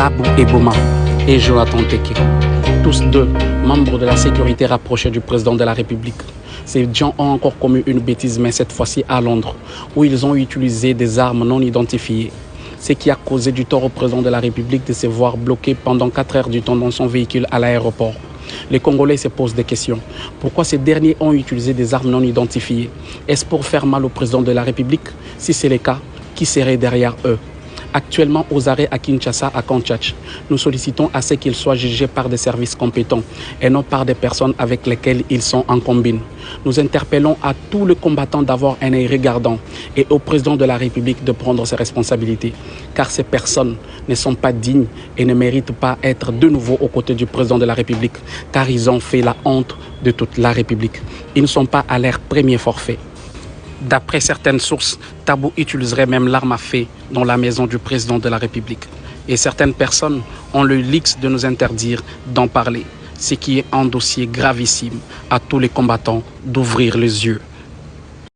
Tabou Eboma et Jonathan Teke, tous deux membres de la sécurité rapprochée du président de la République. Ces gens ont encore commis une bêtise, mais cette fois-ci à Londres, où ils ont utilisé des armes non identifiées. Ce qui a causé du tort au président de la République de se voir bloqué pendant 4 heures du temps dans son véhicule à l'aéroport. Les Congolais se posent des questions. Pourquoi ces derniers ont utilisé des armes non identifiées? Est-ce pour faire mal au président de la République? Si c'est le cas, qui serait derrière eux? Actuellement aux arrêts à Kinshasa, à Kanchach, nous sollicitons à ce qu'ils soient jugés par des services compétents et non par des personnes avec lesquelles ils sont en combine. Nous interpellons à tous les combattants d'avoir un œil regardant et au président de la République de prendre ses responsabilités, car ces personnes ne sont pas dignes et ne méritent pas être de nouveau aux côtés du président de la République, car ils ont fait la honte de toute la République. Ils ne sont pas à leur premier forfait. D'après certaines sources, Tabou utiliserait même l'arme à feu dans la maison du président de la République. Et certaines personnes ont le luxe de nous interdire d'en parler, ce qui est un dossier gravissime à tous les combattants d'ouvrir les yeux.